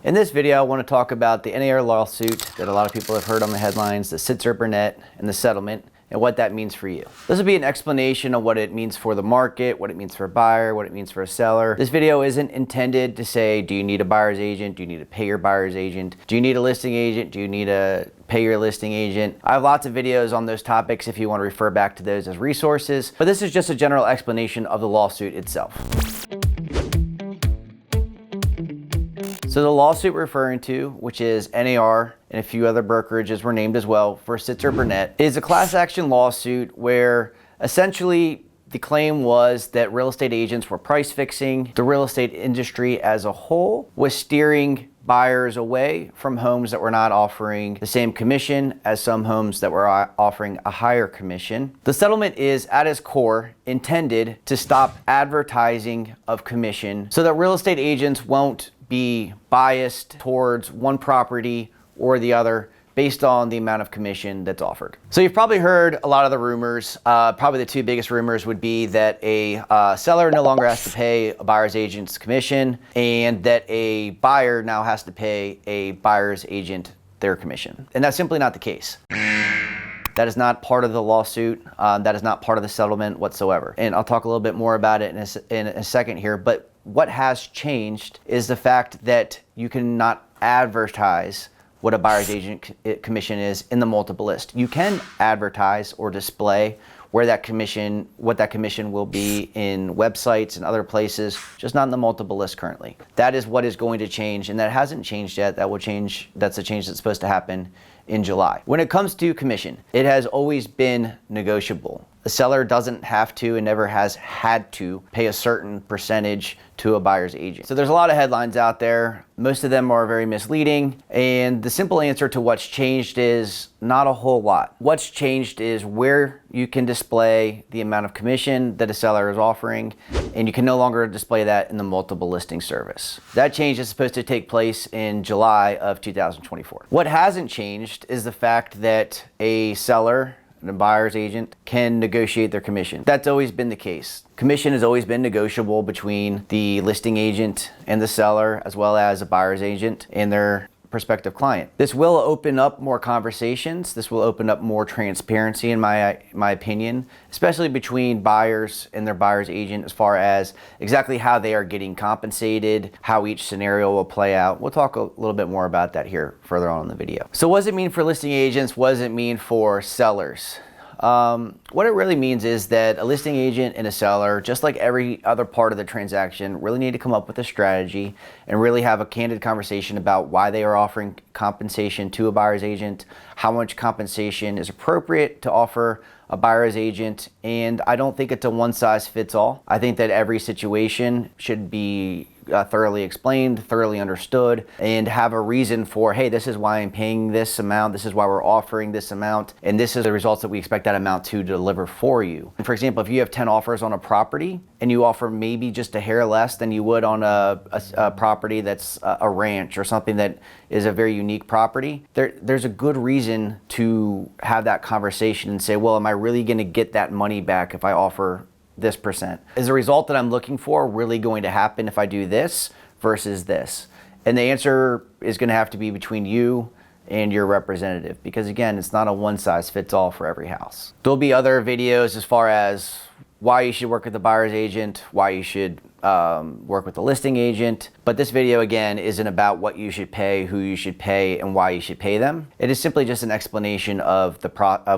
In this video, I want to talk about the NAR lawsuit that a lot of people have heard on the headlines, the Sitzer-Burnett, and the settlement, and what that means for you. This will be an explanation of what it means for the market, what it means for a buyer, what it means for a seller. This video isn't intended to say, do you need a buyer's agent? Do you need to pay your buyer's agent? Do you need a listing agent? Do you need to pay your listing agent? I have lots of videos on those topics if you want to refer back to those as resources, but this is just a general explanation of the lawsuit itself. So the lawsuit we're referring to, which is NAR and a few other brokerages were named as well for Sitzer-Burnett, is a class action lawsuit where essentially the claim was that real estate agents were price fixing. The real estate industry as a whole was steering buyers away from homes that were not offering the same commission as some homes that were offering a higher commission. The settlement is at its core intended to stop advertising of commission so that real estate agents won't be biased towards one property or the other based on the amount of commission that's offered. So you've probably heard a lot of the rumors. Probably the two biggest rumors would be that a seller no longer has to pay a buyer's agent's commission and that a buyer now has to pay a buyer's agent their commission. And that's simply not the case. That is not part of the lawsuit. That is not part of the settlement whatsoever. And I'll talk a little bit more about it in a second here. But what has changed is the fact that you cannot advertise what a buyer's agent commission is in the multiple list. You can advertise or display where that commission, what that commission will be in websites and other places, just not in the multiple list currently. That is what is going to change, and that hasn't changed yet. That will change. That's a change that's supposed to happen in July. When it comes to commission, it has always been negotiable. The seller doesn't have to and never has had to pay a certain percentage to a buyer's agent. So there's a lot of headlines out there. Most of them are very misleading. And the simple answer to what's changed is not a whole lot. What's changed is where you can display the amount of commission that a seller is offering, and you can no longer display that in the multiple listing service. That change is supposed to take place in July of 2024. What hasn't changed is the fact that a seller and a buyer's agent can negotiate their commission. That's always been the case. Commission has always been negotiable between the listing agent and the seller, as well as a buyer's agent and their prospective client. This will open up more conversations. This will open up more transparency, in my opinion, especially between buyers and their buyer's agent as far as exactly how they are getting compensated, how each scenario will play out. We'll talk a little bit more about that here further on in the video. So what does it mean for listing agents? What does it mean for sellers? What it really means is that a listing agent and a seller, just like every other part of the transaction, really need to come up with a strategy and really have a candid conversation about why they are offering compensation to a buyer's agent, how much compensation is appropriate to offer a buyer's agent. And I don't think it's a one size fits all. I think that every situation should be thoroughly explained, thoroughly understood, and have a reason for, hey, this is why I'm paying this amount, this is why we're offering this amount, and this is the results that we expect that amount to deliver for you. And for example, if you have 10 offers on a property and you offer maybe just a hair less than you would on a property that's a ranch or something that is a very unique property, there's a good reason to have that conversation and say, well, am I really going to get that money back if I offer this percent? Is the result that I'm looking for really going to happen if I do this versus this? And the answer is going to have to be between you and your representative, because again, it's not a one size fits all for every house. There'll be other videos as far as why you should work with the buyer's agent, why you should work with the listing agent. But this video, again, isn't about what you should pay, who you should pay, and why you should pay them. It is simply just an explanation of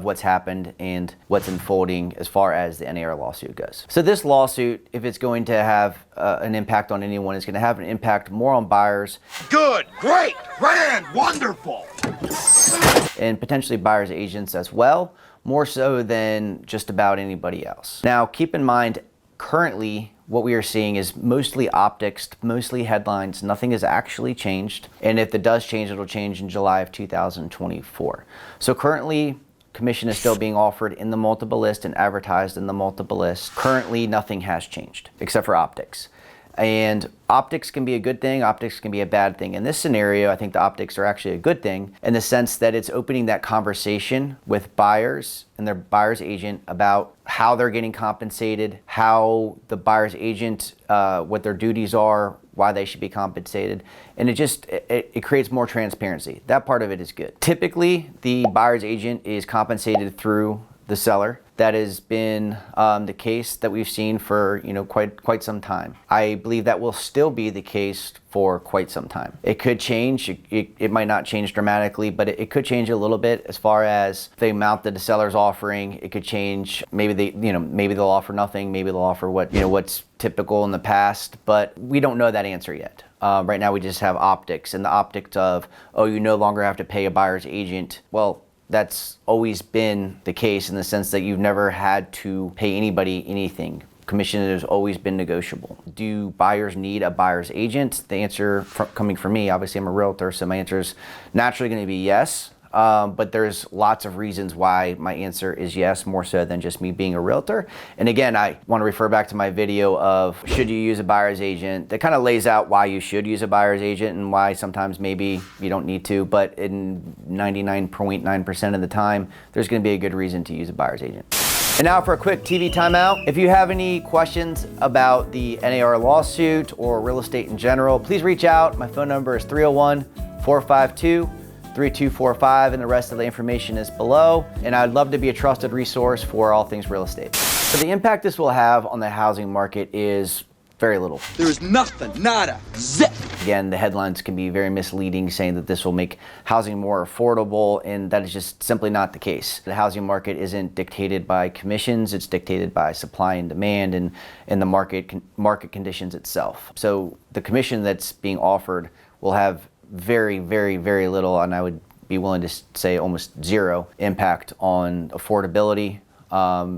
what's happened and what's unfolding as far as the NAR lawsuit goes. So this lawsuit, if it's going to have an impact on anyone, it's going to have an impact more on buyers. Good, great, grand, wonderful. And potentially buyer's agents as well, more so than just about anybody else. Now, keep in mind, currently, what we are seeing is mostly optics, mostly headlines. Nothing has actually changed. And if it does change, it'll change in July of 2024. So currently, commission is still being offered in the multiple list and advertised in the multiple list. Currently, nothing has changed except for optics. And optics can be a good thing, optics can be a bad thing. In this scenario, I think the optics are actually a good thing in the sense that it's opening that conversation with buyers and their buyer's agent about how they're getting compensated, how the buyer's agent, what their duties are, why they should be compensated. And it creates more transparency. That part of it is good. Typically, the buyer's agent is compensated through the seller. That has been the case that we've seen for quite some time. I believe that will still be the case for quite some time. It could change. It might not change dramatically, but it could change a little bit as far as the amount that the seller's offering. It could change. Maybe maybe they'll offer nothing. Maybe they'll offer what's typical in the past. But we don't know that answer yet. Right now, we just have optics, and the optics of, oh, you no longer have to pay a buyer's agent. Well, that's always been the case in the sense that you've never had to pay anybody anything. Commission has always been negotiable. Do buyers need a buyer's agent? The answer coming from me, obviously I'm a realtor, so my answer is naturally going to be yes. But there's lots of reasons why my answer is yes, more so than just me being a realtor. And again, I want to refer back to my video of should you use a buyer's agent. That kind of lays out why you should use a buyer's agent and why sometimes maybe you don't need to, but in 99.9% of the time, there's going to be a good reason to use a buyer's agent. And now for a quick TV timeout. If you have any questions about the NAR lawsuit or real estate in general, please reach out. My phone number is 301-452-3245, and the rest of the information is below. And I'd love to be a trusted resource for all things real estate. So the impact this will have on the housing market is very little. There is nothing, nada, zip. Again, the headlines can be very misleading, saying that this will make housing more affordable, and that is just simply not the case. The housing market isn't dictated by commissions, it's dictated by supply and demand and the market conditions itself. So the commission that's being offered will have very, very, very little, and I would be willing to say almost zero impact on affordability.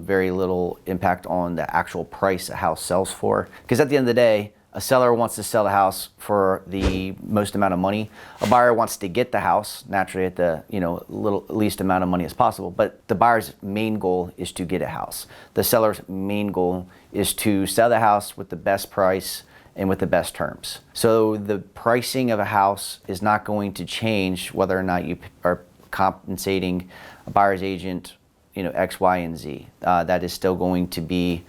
Very little impact on the actual price a house sells for. Because at the end of the day, a seller wants to sell a house for the most amount of money. A buyer wants to get the house naturally at the least amount of money as possible. But the buyer's main goal is to get a house. The seller's main goal is to sell the house with the best price and with the best terms. So the pricing of a house is not going to change whether or not you are compensating a buyer's agent X, Y, and Z. That is still going to be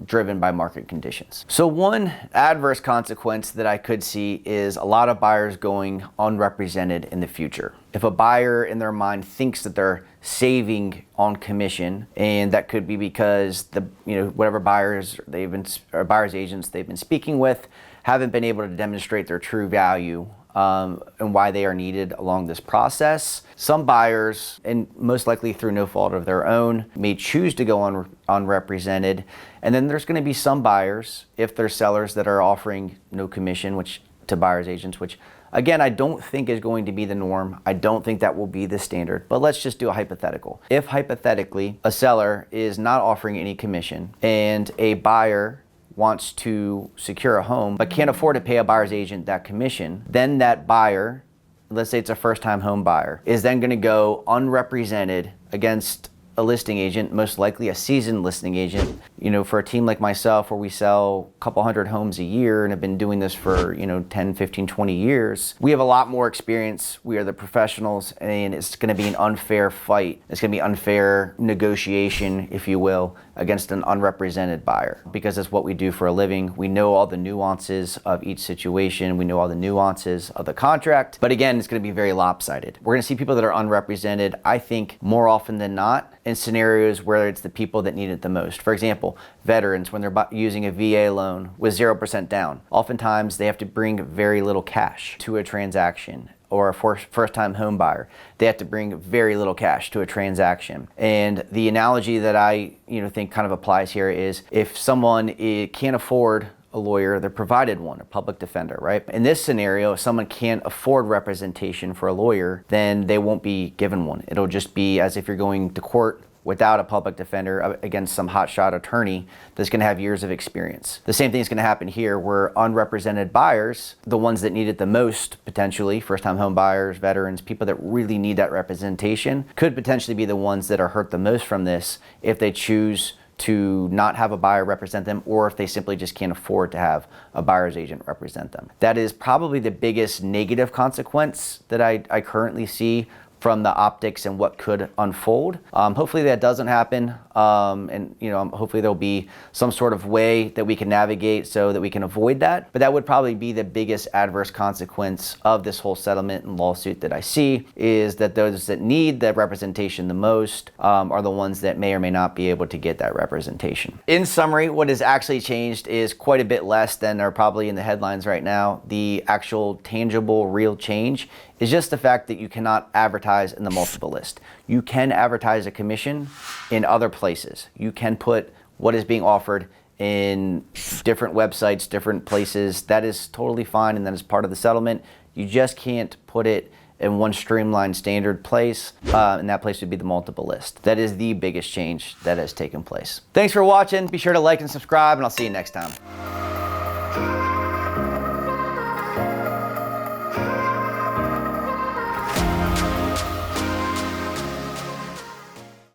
driven by market conditions. So one adverse consequence that I could see is a lot of buyers going unrepresented in the future. If a buyer in their mind thinks that they're saving on commission, and that could be because whatever buyers buyer's agents they've been speaking with haven't been able to demonstrate their true value and why they are needed along this process. Some buyers, and most likely through no fault of their own, may choose to go unrepresented. And then there's going to be some buyers, if they're sellers, that are offering no commission to buyer's agents, which again, I don't think is going to be the norm. I don't think that will be the standard, but let's just do a hypothetical. If hypothetically a seller is not offering any commission and a buyer wants to secure a home but can't afford to pay a buyer's agent that commission, then that buyer, let's say it's a first-time home buyer, is then going to go unrepresented against a listing agent, most likely a seasoned listing agent. For a team like myself where we sell a couple hundred homes a year and have been doing this for 10, 15, 20 years, we have a lot more experience. We are the professionals, and it's going to be an unfair fight. It's going to be unfair negotiation, if you will, against an unrepresented buyer, because that's what we do for a living. We know all the nuances of each situation. We know all the nuances of the contract, but again, it's going to be very lopsided. We're going to see people that are unrepresented, I think, more often than not, in scenarios where it's the people that need it the most. For example, veterans, when they're using a VA loan with 0% down, oftentimes they have to bring very little cash to a transaction. Or a first-time home buyer, they have to bring very little cash to a transaction. And the analogy that I think kind of applies here is if someone can't afford a lawyer, they're provided one, a public defender, right? In this scenario, if someone can't afford representation for a lawyer, then they won't be given one. It'll just be as if you're going to court without a public defender against some hotshot attorney that's going to have years of experience. The same thing is going to happen here, where unrepresented buyers, the ones that need it the most, potentially, first-time home buyers, veterans, people that really need that representation, could potentially be the ones that are hurt the most from this if they choose to not have a buyer represent them, or if they simply just can't afford to have a buyer's agent represent them. That is probably the biggest negative consequence that I currently see from the optics and what could unfold. Hopefully that doesn't happen, and hopefully there'll be some sort of way that we can navigate so that we can avoid that. But that would probably be the biggest adverse consequence of this whole settlement and lawsuit that I see, is that those that need that representation the most are the ones that may or may not be able to get that representation. In summary, what has actually changed is quite a bit less than are probably in the headlines right now. The actual tangible, real change is just the fact that you cannot advertise in the multiple list. You can advertise a commission in other places. You can put what is being offered in different websites, different places. That is totally fine, and that is part of the settlement. You just can't put it in one streamlined standard place, and that place would be the multiple list. That is the biggest change that has taken place. Thanks for watching. Be sure to like and subscribe, and I'll see you next time.